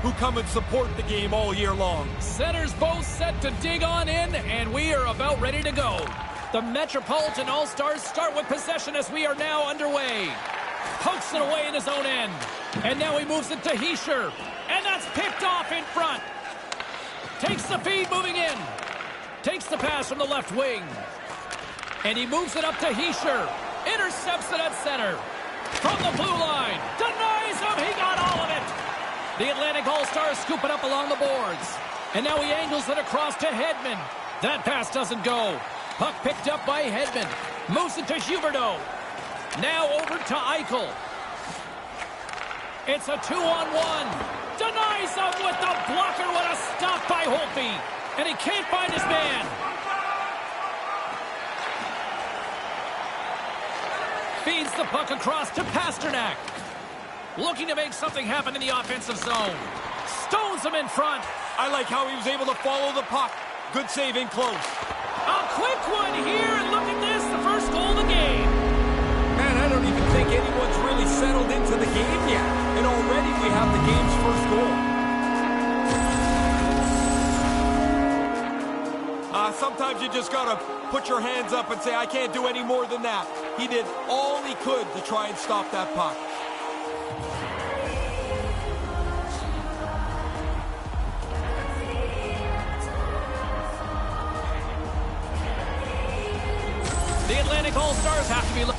who come and support the game all year long. Centers both set to dig on in, and we are about ready to go. The Metropolitan All-Stars start with possession as we are now underway. Pokes it away in his own end. And now he moves it to Hischier. And that's picked off in front. Takes the feed moving in. Takes the pass from the left wing. And he moves it up to Hischier. Intercepts it at center. From the blue line. Denies him. He got all of it. The Atlantic All-Stars scoop it up along the boards. And now he angles it across to Hedman. That pass doesn't go. Puck picked up by Hedman. Moves it to Huberdeau. Now over to Eichel. It's a 2-on-1. Denies him with the blocker. What a stop by Holtby. And he can't find his man. Feeds the puck across to Pasternak. Looking to make something happen in the offensive zone. Stones him in front. I like how he was able to follow the puck. Good save in close. A quick one here, and look at this, the first goal of the game. Man, I don't even think anyone's really settled into the game yet. And already we have the game's first goal. Sometimes you just gotta put your hands up and say, I can't do any more than that. He did all he could to try and stop that puck. The Atlantic All-Stars have to be...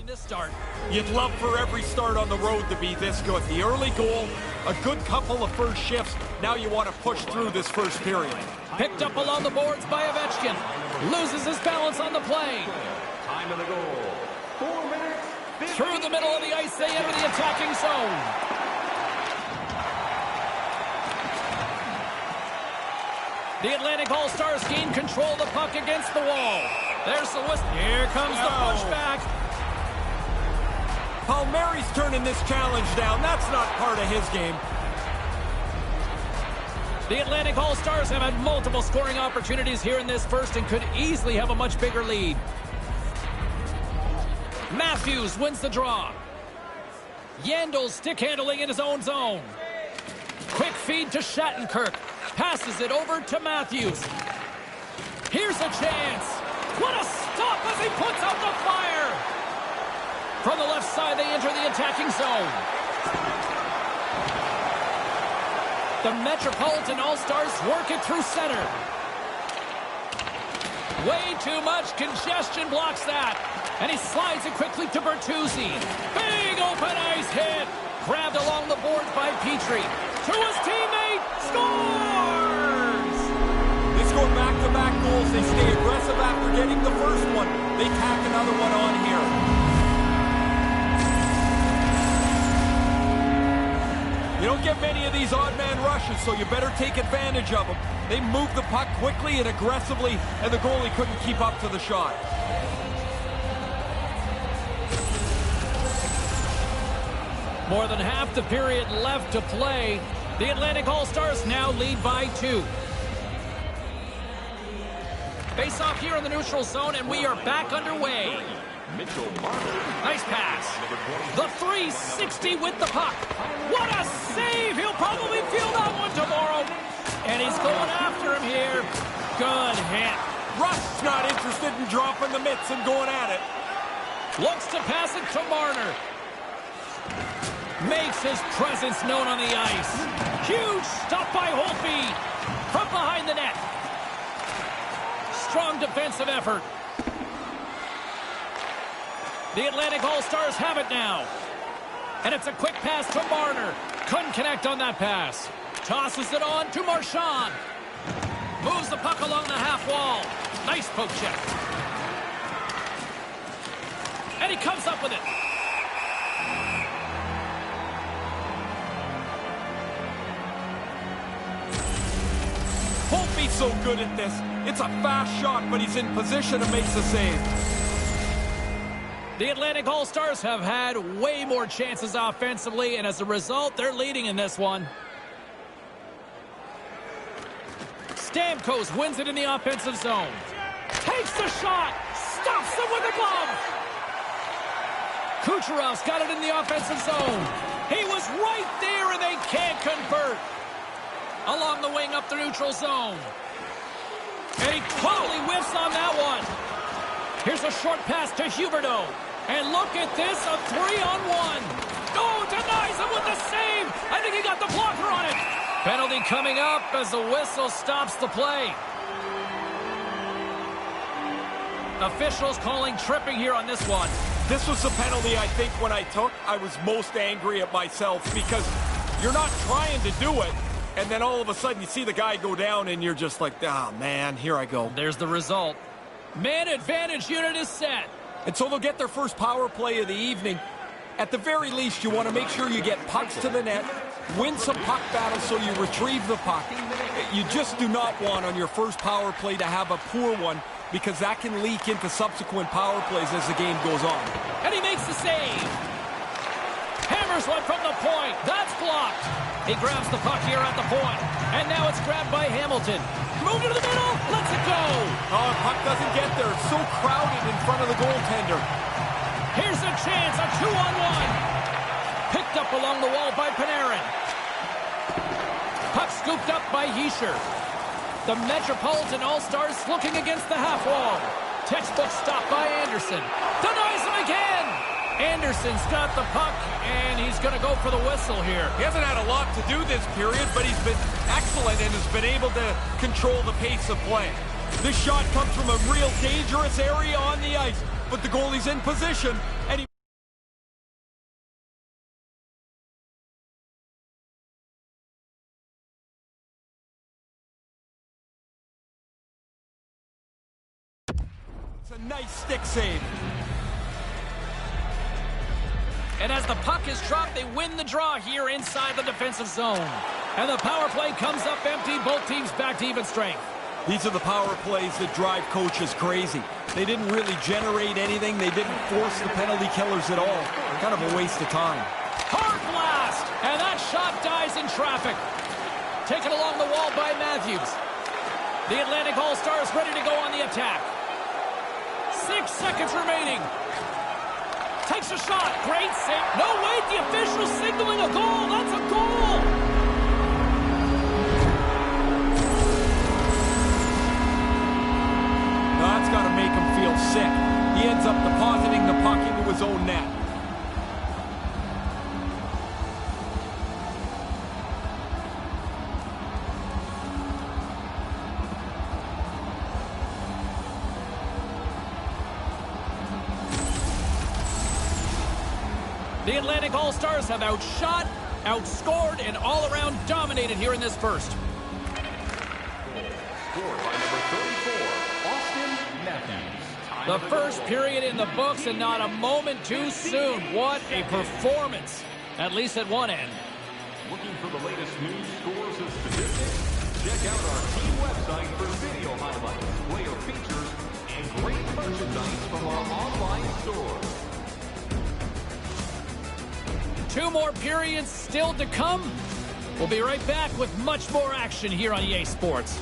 This start. You'd love for every start on the road to be this good. The early goal, a good couple of first shifts. Now you want to push through this first period. Picked up along the boards by Ovechkin. Loses his balance on the play. Time of the goal. 4 minutes. Through the middle of the ice, they enter the attacking zone. The Atlantic All-Stars gain control of the puck against the wall. There's the whistle. Here comes the pushback. Palmieri's turning this challenge down. That's not part of his game. The Atlantic All-Stars have had multiple scoring opportunities here in this first and could easily have a much bigger lead. Matthews wins the draw. Yandel stick handling in his own zone. Quick feed to Shattenkirk. Passes it over to Matthews. Here's a chance. What a stop as he puts out the fire. From the left side, they enter the attacking zone. The Metropolitan All-Stars work it through center. Way too much congestion blocks that. And he slides it quickly to Bertuzzi. Big open ice hit. Grabbed along the boards by Petrie. To his teammate. Scores! They score back-to-back goals. They stay aggressive after getting the first one. They tack another one on here. You don't get many of these odd man rushes, so you better take advantage of them. They move the puck quickly and aggressively, and the goalie couldn't keep up to the shot. More than half the period left to play. The Atlantic All-Stars now lead by 2. Face off here in the neutral zone, and we are back underway. Mitchell Marner. Nice pass. The 360 with the puck. What a save! He'll probably feel that one tomorrow. And he's going after him here. Good hit. Rust's not interested in dropping the mitts and going at it. Looks to pass it to Marner. Makes his presence known on the ice. Huge stop by Holtby. From behind the net. Strong defensive effort. The Atlantic All-Stars have it now. And it's a quick pass to Marner. Couldn't connect on that pass. Tosses it on to Marchand. Moves the puck along the half wall. poke check. And he comes up with it. Holtby's so good at this. It's a fast shot, but he's in position and makes the save. The Atlantic All-Stars have had way more chances offensively, and as a result, they're leading in this one. Stamkos wins it in the offensive zone. Takes the shot. Stops him with a glove. Kucherov's got it in the offensive zone. He was right there, and they can't convert. Along the wing up the neutral zone. And he totally whiffs on that one. Here's a short pass to Huberdeau. And look at this, a 3-on-1. Oh, denies him with the save. I think he got the blocker on it. Penalty coming up as the whistle stops the play. Officials calling tripping here on this one. This was the penalty I think when I took, I was most angry at myself because you're not trying to do it. And then all of a sudden you see the guy go down and you're just like, ah, man, here I go. There's the result. Man advantage unit is set. And so they'll get their first power play of the evening. At the very least, you want to make sure you get pucks to the net, win some puck battles so you retrieve the puck. You just do not want on your first power play to have a poor one because that can leak into subsequent power plays as the game goes on. And he makes the save. Hammers one from the point. That's blocked. He grabs the puck here at the point. And now it's grabbed by Hamilton. Move to the middle. Let's it go. Oh, puck doesn't get there. It's so crowded in front of the goaltender. Here's a chance. A 2-on-1. Picked up along the wall by Panarin. Puck scooped up by Hischier. The Metropolitan All-Stars looking against the half wall. Textbook stop by Anderson. Denies him again. Anderson's got the puck, and he's going to go for the whistle here. He hasn't had a lot to do this period, but he's been excellent and has been able to control the pace of play. This shot comes from a real dangerous area on the ice, but the goalie's in position, and he... It's a nice stick save. And as the puck is dropped, they win the draw here inside the defensive zone. And the power play comes up empty. Both teams back to even strength. These are the power plays that drive coaches crazy. They didn't really generate anything. They didn't force the penalty killers at all. Kind of a waste of time. Hard blast! And that shot dies in traffic. Taken along the wall by Matthews. The Atlantic All-Stars ready to go on the attack. 6 seconds remaining. Takes a shot. Great save. No, wait. The official signaling a goal. That's a goal. That's got to make him feel sick. He ends up depositing the puck into his own net. The Atlantic All-Stars have outshot, outscored, and all-around dominated here in this first. Scored by number 34, Austin Matthews. The first period in the books, and not a moment too soon. What a performance, at least at one end. Looking for the latest news, scores, and statistics? Check out our team website for video highlights, player features, and great merchandise from our online store. 2 more periods still to come. We'll be right back with much more action here on EA Sports.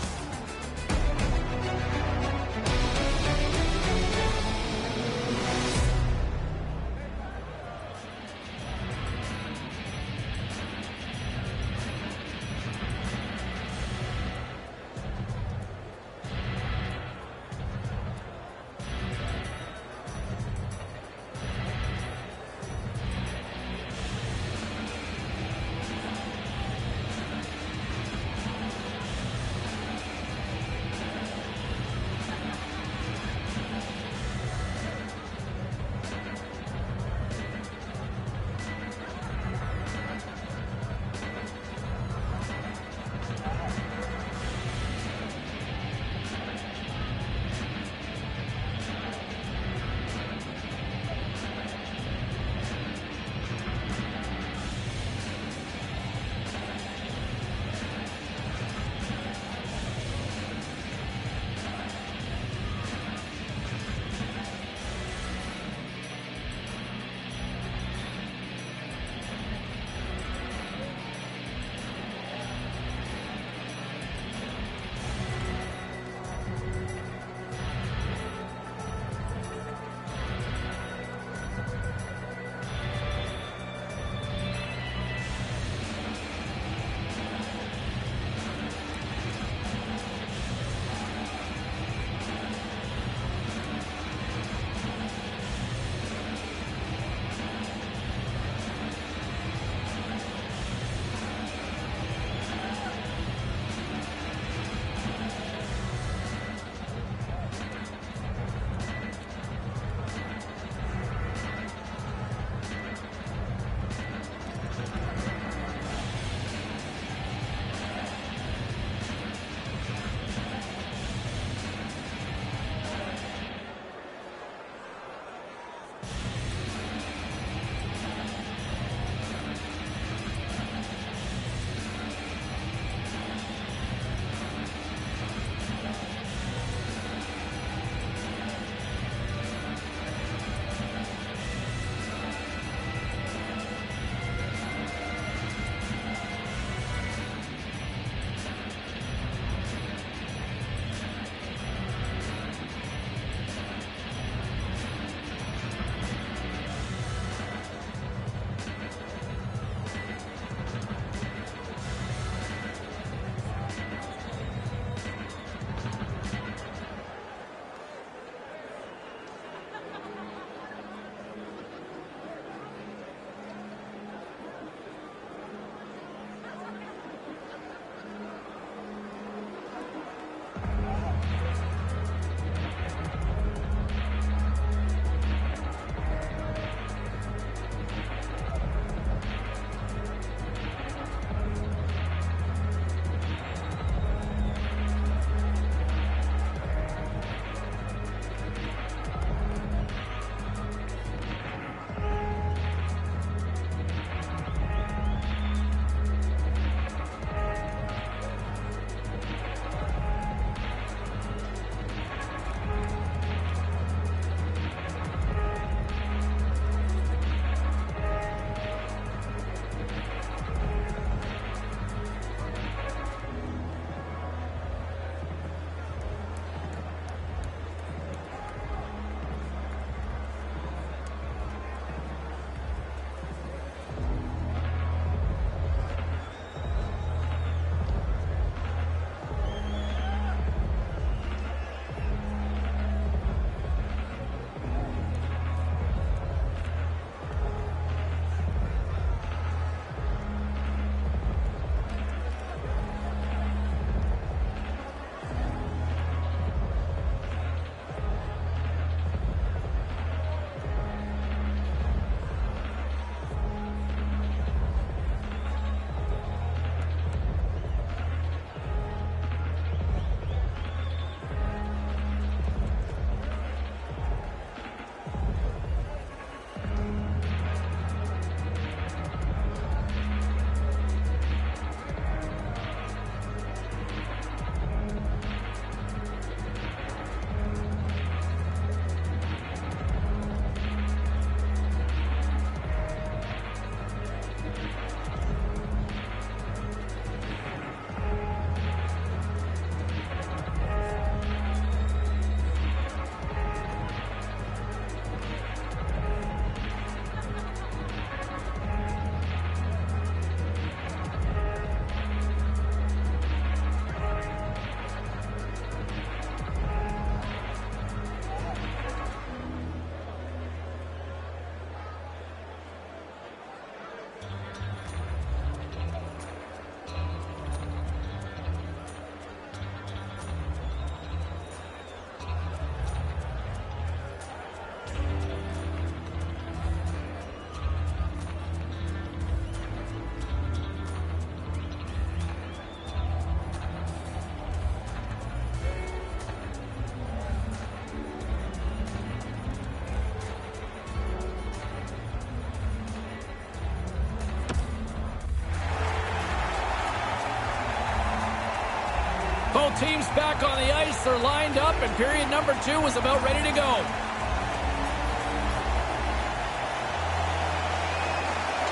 Both teams back on the ice. They're lined up, and period number 2 is about ready to go.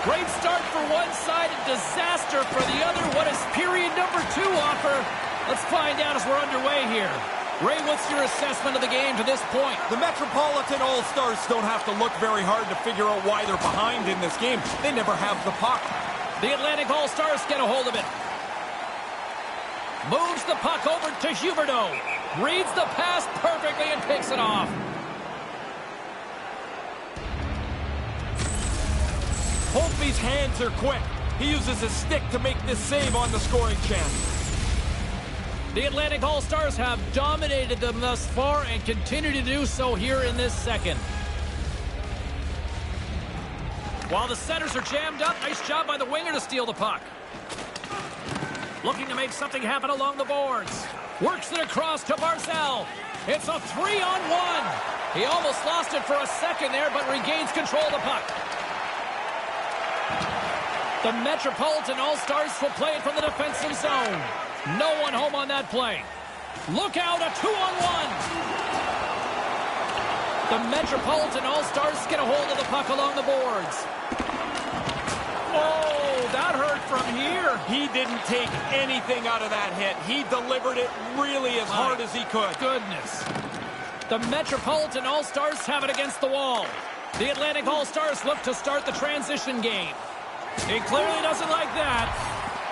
Great start for one side, and disaster for the other. What does period number 2 offer? Let's find out as we're underway here. Ray, what's your assessment of the game to this point? The Metropolitan All-Stars don't have to look very hard to figure out why they're behind in this game. They never have the puck. The Atlantic All-Stars get a hold of it. Moves the puck over to Huberdeau. Reads the pass perfectly and picks it off. Holtby's hands are quick. He uses his stick to make this save on the scoring chance. The Atlantic All-Stars have dominated them thus far and continue to do so here in this second. While the centers are jammed up, nice job by the winger to steal the puck. Looking to make something happen along the boards. Works it across to Barzal. It's a 3-on-1. He almost lost it for a second there, but regains control of the puck. The Metropolitan All-Stars will play it from the defensive zone. No one home on that play. Look out, a 2-on-1. The Metropolitan All-Stars get a hold of the puck along the boards. Oh, that hurt from here. He didn't take anything out of that hit. He delivered it really as hard as he could. Goodness. The Metropolitan All-Stars have it against the wall. The Atlantic All-Stars look to start the transition game. He clearly doesn't like that.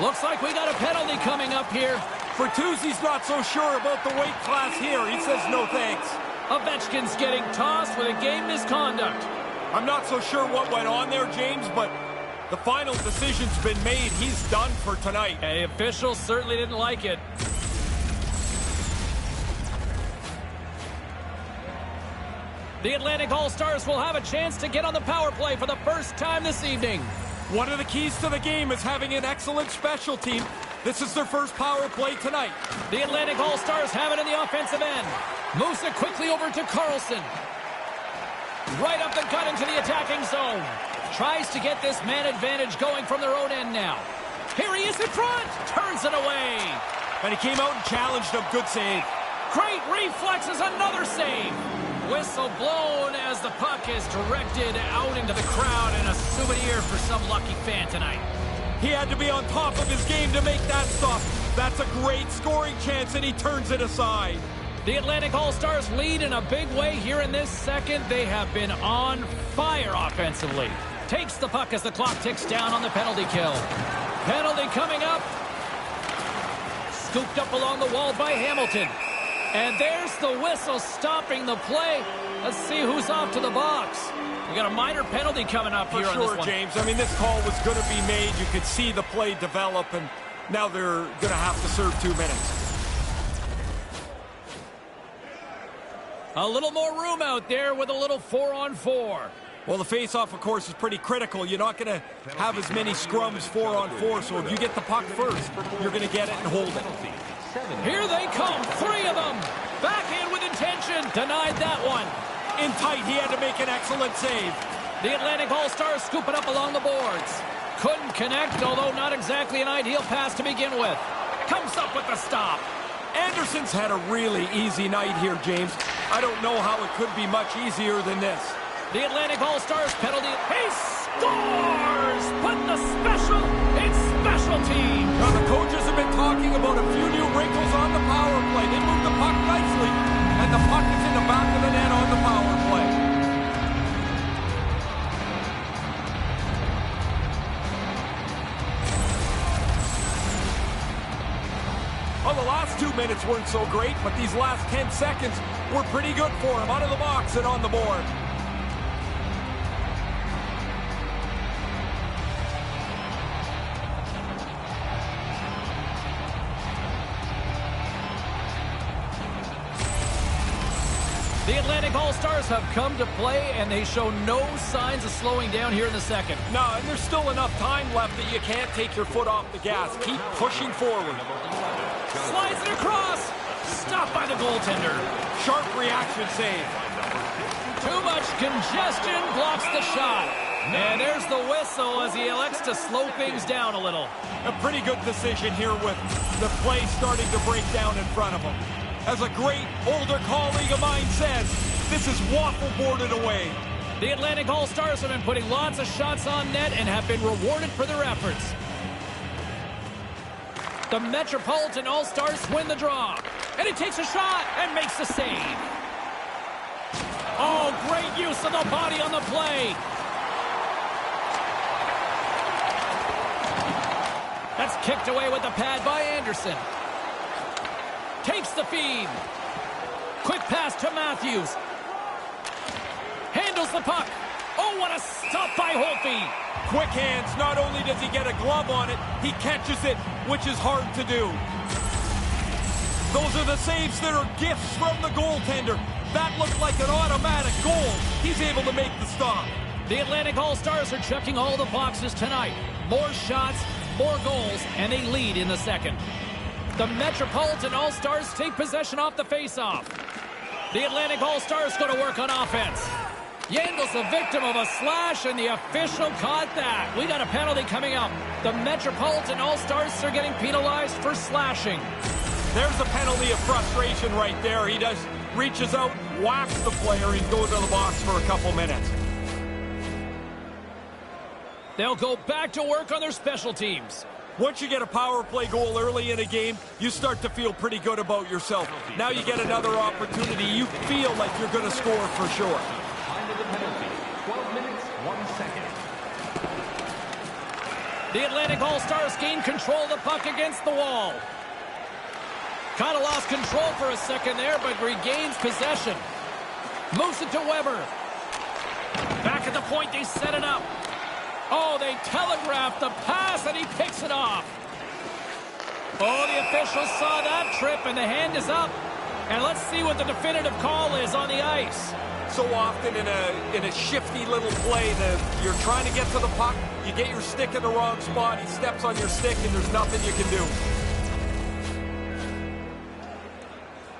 Looks like we got a penalty coming up here. Bertuzzi's not so sure about the weight class here. He says no thanks. Ovechkin's getting tossed with a game misconduct. I'm not so sure what went on there, James, but the final decision's been made. He's done for tonight. The officials certainly didn't like it. The Atlantic All-Stars will have a chance to get on the power play for the first time this evening. One of the keys to the game is having an excellent special team. This is their first power play tonight. The Atlantic All-Stars have it in the offensive end. Moves it quickly over to Carlson. Right up the gut into the attacking zone. Tries to get this man advantage going from their own end now. Here he is in front. Turns it away. And he came out and challenged him. Good save. Great reflexes, another save. Whistle blown as the puck is directed out into the crowd, and a souvenir for some lucky fan tonight. He had to be on top of his game to make that stop. That's a great scoring chance, and he turns it aside. The Atlantic All-Stars lead in a big way here in this second. They have been on fire offensively. Takes the puck as the clock ticks down on the penalty kill. Penalty coming up. Scooped up along the wall by Hamilton. And there's the whistle stopping the play. Let's see who's off to the box. We got a minor penalty coming up here on this one. For sure, James. I mean, this call was going to be made. You could see the play develop, and now they're going to have to serve 2 minutes. A little more room out there with a little 4-on-4. Well, the face-off, of course, is pretty critical. You're not going to have as many scrums 4-on-4, so if you get the puck first, you're going to get it and hold it. Here they come, 3 of them. Backhand with intention, denied that one. In tight, he had to make an excellent save. The Atlantic All-Stars scoop it up along the boards. Couldn't connect, although not exactly an ideal pass to begin with. Comes up with the stop. Anderson's had a really easy night here, James. I don't know how it could be much easier than this. The Atlantic All-Stars penalty. He scores! Put the special in special teams. Now, the coaches have been talking about a few new wrinkles on the power play. They moved the puck nicely, and the puck is in the back of the net on the power play. Well, the last 2 minutes weren't so great, but these last 10 seconds were pretty good for him. Out of the box and on the board. The Atlantic All-Stars have come to play, and they show no signs of slowing down here in the second. No, and there's still enough time left that you can't take your foot off the gas. Keep pushing forward. Slides it across. Stopped by the goaltender. Sharp reaction save. Too much congestion blocks the shot. And there's the whistle as he elects to slow things down a little. A pretty good decision here with the play starting to break down in front of him. As a great older colleague of mine says, this is waffle boarded away. The Atlantic All-Stars have been putting lots of shots on net and have been rewarded for their efforts. The Metropolitan All-Stars win the draw. And he takes a shot and makes the save. Oh, great use of the body on the play. That's kicked away with the pad by Anderson. Takes the feed. Quick pass to Matthews. Handles the puck. Oh, what a stop by Holtby. Quick hands. Not only does he get a glove on it, he catches it, which is hard to do. Those are the saves that are gifts from the goaltender. That looked like an automatic goal. He's able to make the stop. The Atlantic All-Stars are checking all the boxes tonight. More shots, more goals, and they lead in the second. The Metropolitan All-Stars take possession off the face-off. The Atlantic All-Stars go to work on offense. Yandel's the victim of a slash, and the official caught that. We got a penalty coming up. The Metropolitan All-Stars are getting penalized for slashing. There's a penalty of frustration right there. He just reaches out, whacks the player, and goes to the box for a couple minutes. They'll go back to work on their special teams. Once you get a power play goal early in a game, you start to feel pretty good about yourself. Now you get another opportunity. You feel like you're going to score for sure. Time of the penalty, 12 minutes, 1 second. The Atlantic All-Stars gain control of the puck against the wall. Kind of lost control for a second there, but regains possession. Moves it to Weber. Back at the point, they set it up. Oh, they telegraphed the pass, and he picks it off. Oh, the officials saw that trip, and the hand is up. And let's see what the definitive call is on the ice. So often in a shifty little play that you're trying to get to the puck, you get your stick in the wrong spot, he steps on your stick, and there's nothing you can do.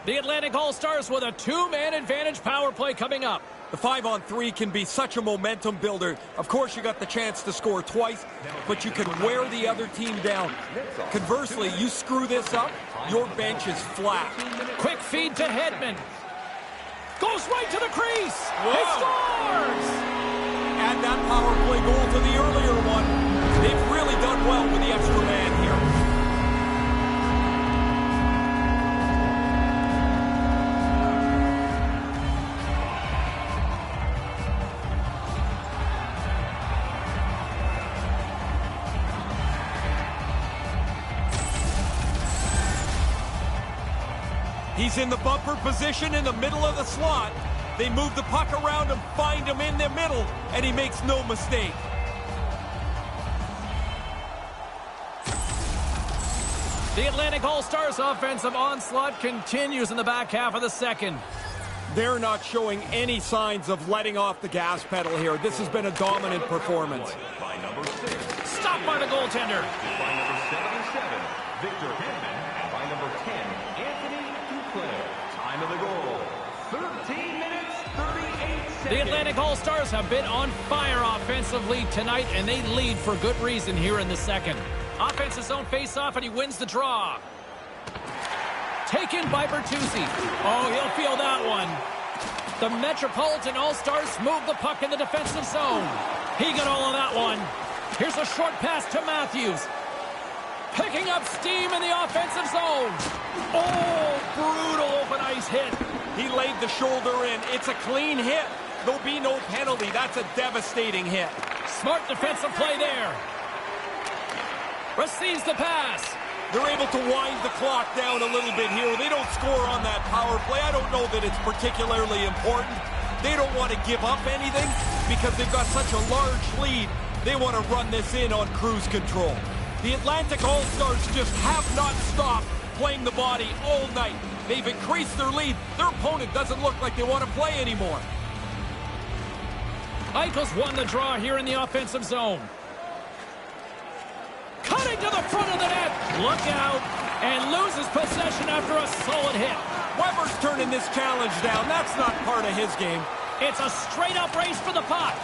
The Atlantic All-Stars with a two-man advantage power play coming up. The 5-on-3 can be such a momentum builder. Of course, you got the chance to score twice, but you can wear the other team down. Conversely, you screw this up, your bench is flat. Quick feed to Hedman. Goes right to the crease. Whoa. He scores! Add that power play goal to the earlier one. They've really done well with the extra man here. He's in the bumper position in the middle of the slot. They move the puck around and find him in the middle, and he makes no mistake. The Atlantic All-Stars offensive onslaught continues in the back half of the second. They're not showing any signs of letting off the gas pedal here. This has been a dominant performance. By number 6. Stopped by the goaltender. By number 77, Victor Hedman. And by number 10, Anthony Duclair. Time of the goal, 13 minutes, 38 seconds. The Atlantic All-Stars have been on fire offensively tonight, and they lead for good reason here in the second. Offensive zone face-off, and he wins the draw. Taken by Bertuzzi. Oh, he'll feel that one. The Metropolitan All-Stars move the puck in the defensive zone. He got all of that one. Here's a short pass to Matthews. Picking up steam in the offensive zone. Oh, brutal open ice hit. He laid the shoulder in. It's a clean hit. There'll be no penalty. That's a devastating hit. Smart defensive play there. Receives the pass. They're able to wind the clock down a little bit here. They don't score on that power play. I don't know that it's particularly important. They don't want to give up anything because they've got such a large lead. They want to run this in on cruise control. The Atlantic All-Stars just have not stopped playing the body all night. They've increased their lead. Their opponent doesn't look like they want to play anymore. Eichel's won the draw here in the offensive zone. Cutting to the front of the net. Look out. And loses possession after a solid hit. Weber's turning this challenge down. That's not part of his game. It's a straight-up race for the puck.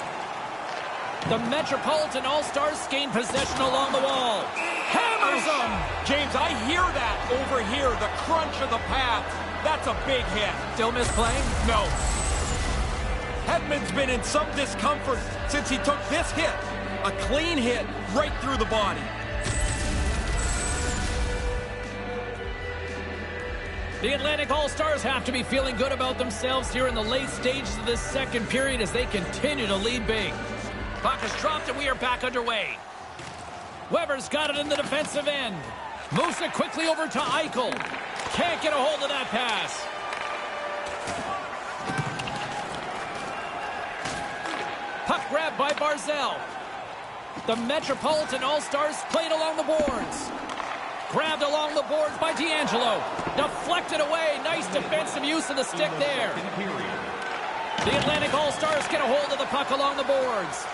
The Metropolitan All-Stars gain possession along the wall. Hammers them! James, I hear that over here, the crunch of the pads. That's a big hit. Still misplaying? No. Hedman's been in some discomfort since he took this hit. A clean hit right through the body. The Atlantic All-Stars have to be feeling good about themselves here in the late stages of this second period as they continue to lead big. Puck is dropped and we are back underway. Weber's got it in the defensive end. Moves it quickly over to Eichel. Can't get a hold of that pass. Puck grabbed by Barzal. The Metropolitan All-Stars played along the boards. Grabbed along the boards by D'Angelo. Deflected away. Nice defensive use of the stick there. The Atlantic All-Stars get a hold of the puck along the boards.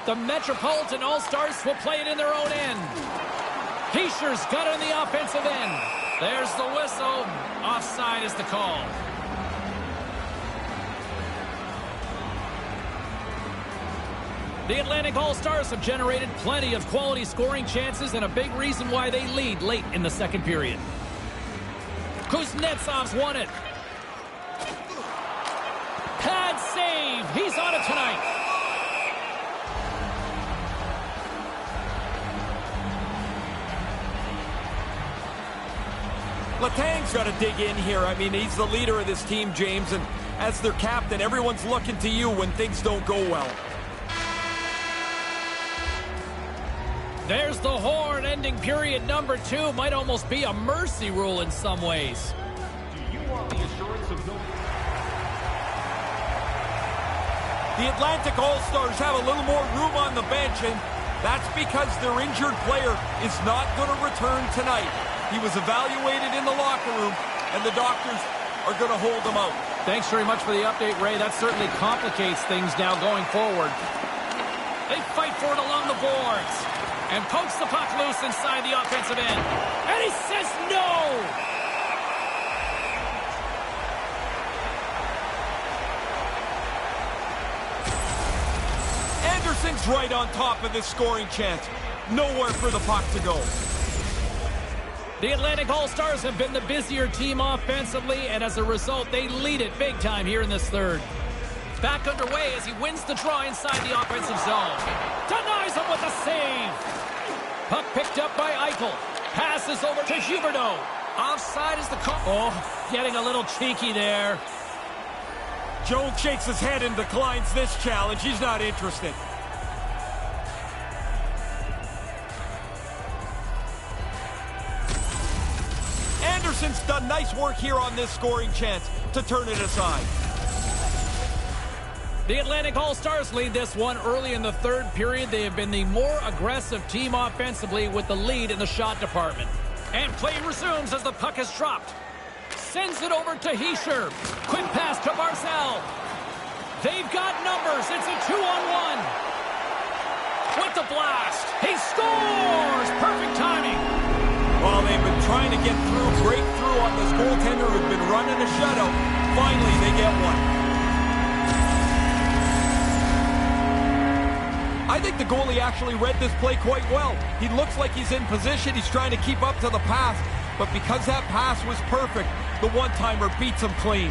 The Metropolitan All-Stars will play it in their own end. Heischer's got it in the offensive end. There's the whistle. Offside is the call. The Atlantic All-Stars have generated plenty of quality scoring chances and a big reason why they lead late in the second period. Kuznetsov's won it. Pad save. He's on it tonight. Letang's got to dig in here. I mean, he's the leader of this team, James, and as their captain, everyone's looking to you when things don't go well. There's the horn ending period number 2. Might almost be a mercy rule in some ways. Do you want the assurance of no... The Atlantic All-Stars have a little more room on the bench, and that's because their injured player is not going to return tonight. He was evaluated in the locker room, and the doctors are going to hold him out. Thanks very much for the update, Ray. That certainly complicates things now going forward. They fight for it along the boards. And pokes the puck loose inside the offensive end. And he says no! Anderson's right on top of this scoring chance. Nowhere for the puck to go. The Atlantic All-Stars have been the busier team offensively, and as a result, they lead it big time here in this third. Back underway as he wins the draw inside the offensive zone. Denies him with a save. Puck picked up by Eichel. Passes over to Huberdeau. Offside is the call. Oh, getting a little cheeky there. Jones shakes his head and declines this challenge. He's not interested. Anderson's done nice work here on this scoring chance to turn it aside. The Atlantic All-Stars lead this one early in the third period. They have been the more aggressive team offensively with the lead in the shot department. And play resumes as the puck is dropped. Sends it over to Hischier. Quick pass to Barzal. They've got numbers. It's a 2-on-1. With the blast. He scores! Perfect timing. While they've been trying to get through, break through on this goaltender who's been running a shutout, finally they get one. I think the goalie actually read this play quite well. He looks like he's in position. He's trying to keep up to the pass. But because that pass was perfect, the one-timer beats him clean.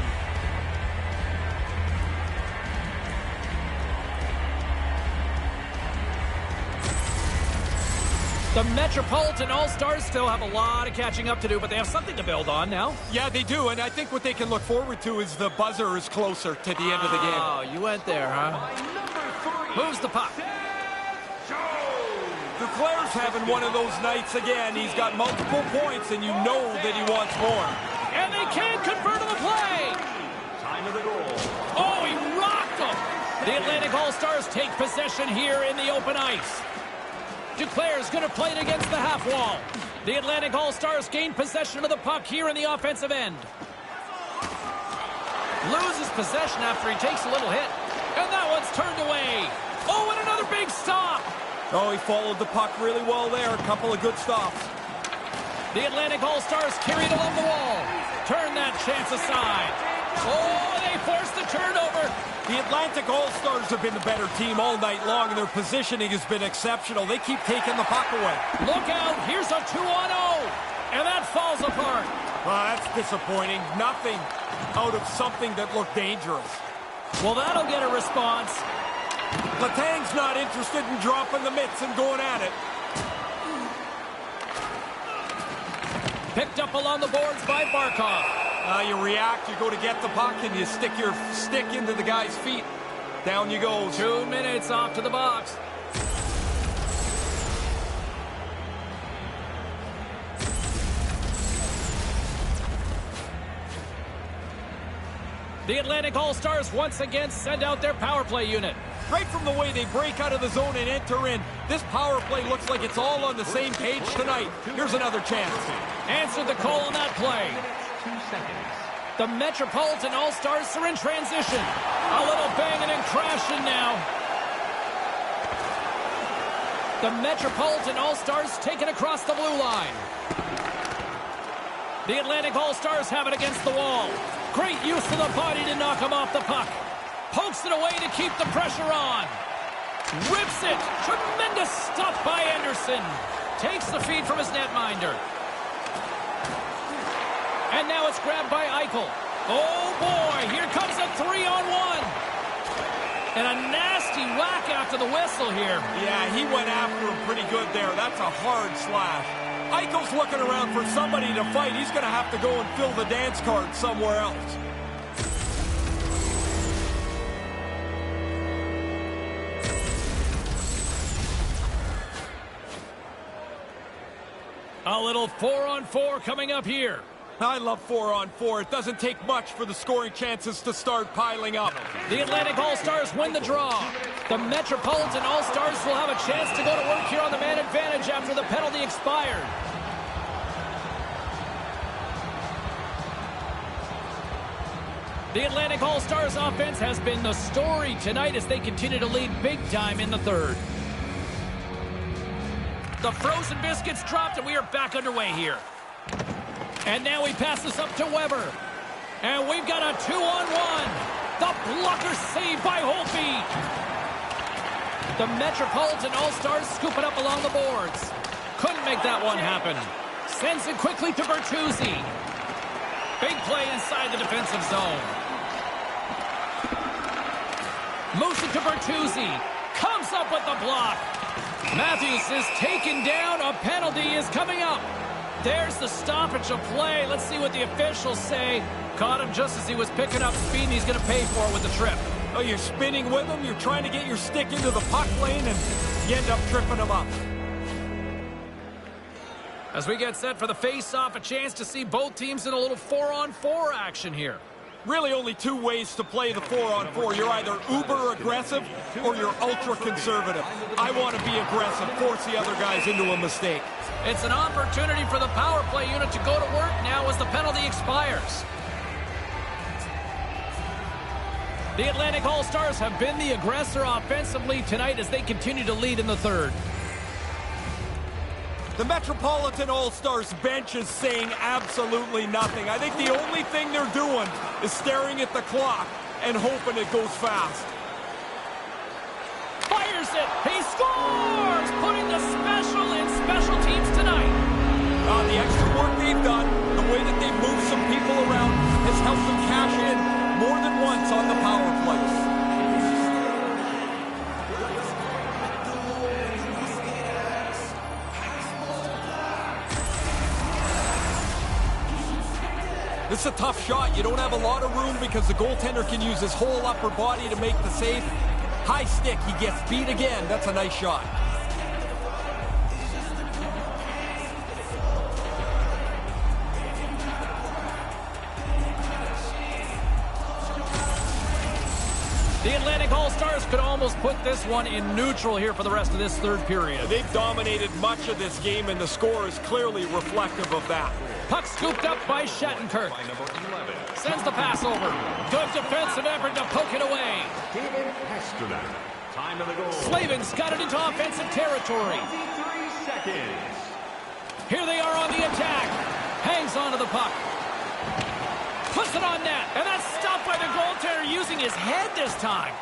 The Metropolitan All-Stars still have a lot of catching up to do, but they have something to build on now. Yeah, they do, and I think what they can look forward to is the buzzer is closer to the end of the game. Oh, you went there, huh? Moves the puck. Duclair's having one of those nights again. He's got multiple points, and you know that he wants more. And they can't convert on the play. Time of the goal. Oh, he rocked them. The Atlantic All-Stars take possession here in the open ice. Duclair's going to play it against the half wall. The Atlantic All-Stars gain possession of the puck here in the offensive end. Loses possession after he takes a little hit. And that one's turned away. Oh, and another big stop. Oh, he followed the puck really well there. A couple of good stops. The Atlantic All-Stars carried along the wall. Turn that chance aside. Oh, they forced the turnover. The Atlantic All-Stars have been the better team all night long, and their positioning has been exceptional. They keep taking the puck away. Look out, here's a 2-on-0, and that falls apart. Well, that's disappointing. Nothing out of something that looked dangerous. Well, that'll get a response. Letang's not interested in dropping the mitts and going at it. Picked up along the boards by Barkov. You react, you go to get the puck, and you stick your stick into the guy's feet. Down you go. 2 minutes off to the box. The Atlantic All-Stars once again send out their power play unit. Right from the way they break out of the zone and enter in, this power play looks like it's all on the same page tonight. Here's another chance. Answered the call on that play. 2 seconds. The Metropolitan All-Stars are in transition. A little banging and crashing now. The Metropolitan All-Stars taken across the blue line. The Atlantic All-Stars have it against the wall. Great use of the body to knock him off the puck. Pokes it away to keep the pressure on. Rips it. Tremendous stuff by Anderson. Takes the feed from his netminder. And now it's grabbed by Eichel. Oh, boy. Here comes a 3-on-1. And a nasty whack after the whistle here. Yeah, he went after him pretty good there. That's a hard slash. Eichel's looking around for somebody to fight. He's going to have to go and fill the dance card somewhere else. A little 4-on-4 coming up here. I love 4-on-4. It doesn't take much for the scoring chances to start piling up. The Atlantic All-Stars win the draw. The Metropolitan All-Stars will have a chance to go to work here on the man advantage after the penalty expired. The Atlantic All-Stars offense has been the story tonight as they continue to lead big time in the third. The frozen biscuits dropped, and we are back underway here. And now he passes up to Weber. And we've got a 2-on-1. The blocker saved by Holtby. The Metropolitan All-Stars scoop it up along the boards. Couldn't make that one happen. Sends it quickly to Bertuzzi. Big play inside the defensive zone. Moves it to Bertuzzi. Comes up with the block. Matthews is taken down. A penalty is coming up. There's the stoppage of play. Let's see what the officials say. Caught him just as he was picking up speed, and he's going to pay for it with the trip. Oh, you're spinning with him. You're trying to get your stick into the puck lane, and you end up tripping him up. As we get set for the face-off, a chance to see both teams in a little 4-on-4 action here. Really only two ways to play the 4-on-4. You're either uber aggressive or you're ultra conservative. I want to be aggressive, force the other guys into a mistake. It's an opportunity for the power play unit to go to work now as the penalty expires. The Atlantic All-Stars have been the aggressor offensively tonight as they continue to lead in the third. The Metropolitan All-Stars bench is saying absolutely nothing. I think the only thing they're doing is staring at the clock and hoping it goes fast. Fires it. He scores! Putting the special in special teams tonight. The extra work they've done, the way that they've moved some people around, has helped them cash in more than once on the power plays. This is a tough shot. You don't have a lot of room because the goaltender can use his whole upper body to make the save. High stick, he gets beat again. That's a nice shot. The Atlantic All-Stars could almost put this one in neutral here for the rest of this third period. They've dominated much of this game, and the score is clearly reflective of that. Puck scooped up by Shattenkirk. Sends the pass over. Good defensive effort to poke it away. David Pastrnak. Time of the goal. Slavin's got it into offensive territory. 23 seconds. Here they are on the attack. Hangs onto the puck. Puts it on net. And that's stopped by the goaltender using his head this time.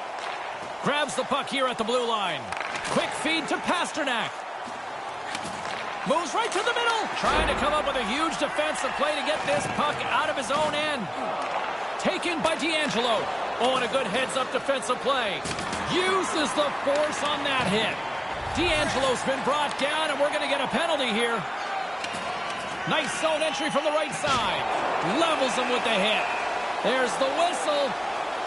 Grabs the puck here at the blue line. Quick feed to Pastrnak. Moves right to the middle. Trying to come up with a huge defensive play to get this puck out of his own end. Taken by DeAngelo. Oh, and a good heads-up defensive play. Uses the force on that hit. DeAngelo's been brought down, and we're going to get a penalty here. Nice zone entry from the right side. Levels him with the hit. There's the whistle.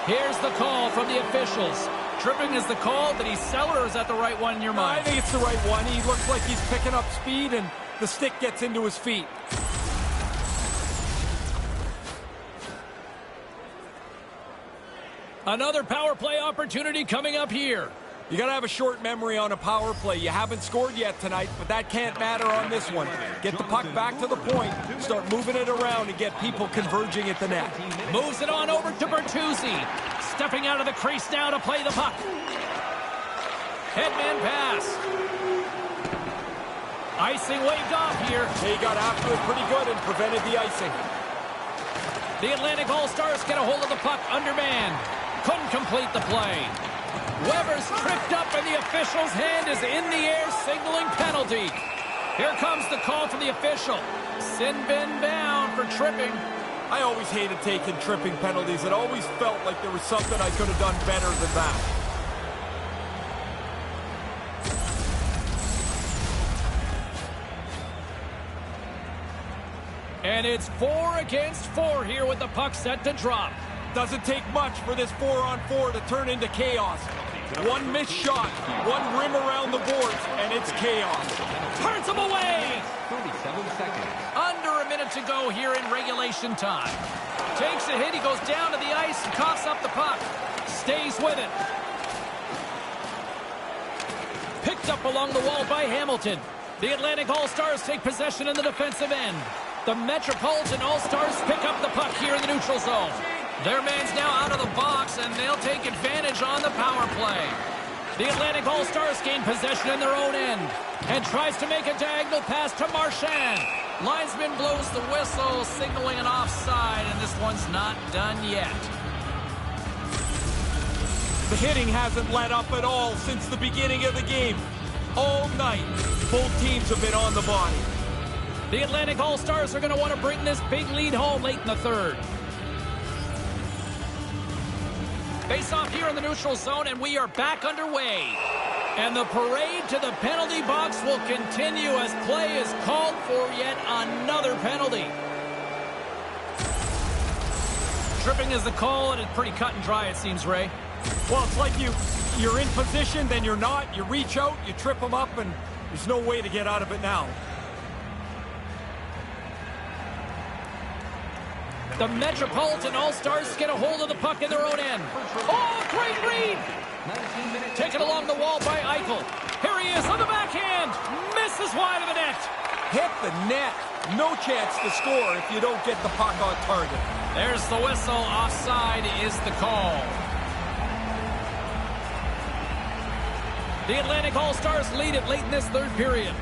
Here's the call from the officials. Tripping is the call. Did he sell it, or is that the right one in your mind? I think it's the right one. He looks like he's picking up speed, and the stick gets into his feet. Another power play opportunity coming up here. You got to have a short memory on a power play. You haven't scored yet tonight, but that can't matter on this one. Get the puck back to the point, start moving it around, and get people converging at the net. Moves it on over to Bertuzzi. Stepping out of the crease now to play the puck. Headman pass. Icing waved off here. He got after it pretty good and prevented the icing. The Atlantic All-Stars get a hold of the puck undermanned. Couldn't complete the play. Weber's tripped up and the official's hand is in the air signaling penalty. Here comes the call from the official. Sin bin bound for tripping. I always hated taking tripping penalties. It always felt like there was something I could have done better than that. And it's 4 against 4 here with the puck set to drop. Doesn't take much for this 4-on-4 to turn into chaos. One missed shot, one rim around the boards, and it's chaos. Turns him away! 37 seconds. Under a minute to go here in regulation time. Takes a hit, he goes down to the ice and coughs up the puck. Stays with it. Picked up along the wall by Hamilton. The Atlantic All-Stars take possession in the defensive end. The Metropolitan All-Stars pick up the puck here in the neutral zone. Their man's now out of the box, and they'll take advantage on the power play. The Atlantic All-Stars gain possession in their own end and tries to make a diagonal pass to Marchand. Linesman blows the whistle, signaling an offside, and this one's not done yet. The hitting hasn't let up at all since the beginning of the game. All night, both teams have been on the body. The Atlantic All-Stars are going to want to bring this big lead home late in the third. Face off here in the neutral zone, and we are back underway. And the parade to the penalty box will continue as play is called for yet another penalty. Tripping is the call, and it's pretty cut and dry, it seems, Ray. Well, it's like you're in position, then you're not. You reach out, you trip them up, and there's no way to get out of it now. The Metropolitan All-Stars get a hold of the puck in their own end. Oh, great read! Taken along the wall by Eichel. Here he is on the backhand. Misses wide of the net. Hit the net. No chance to score if you don't get the puck on target. There's the whistle. Offside is the call. The Atlantic All-Stars lead it late in this third period.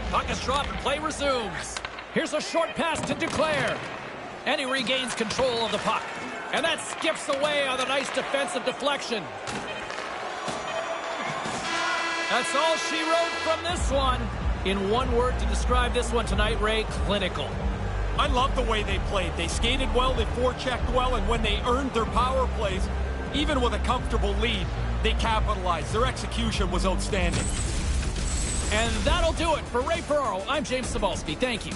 Puck is dropped and play resumes. Here's a short pass to Duclair. And he regains control of the puck. And that skips away on the nice defensive deflection. That's all she wrote from this one. In one word to describe this one tonight, Ray, clinical. I love the way they played. They skated well, they forechecked well, and when they earned their power plays, even with a comfortable lead, they capitalized. Their execution was outstanding. And that'll do it for Ray Ferraro. I'm James Cybulski. Thank you.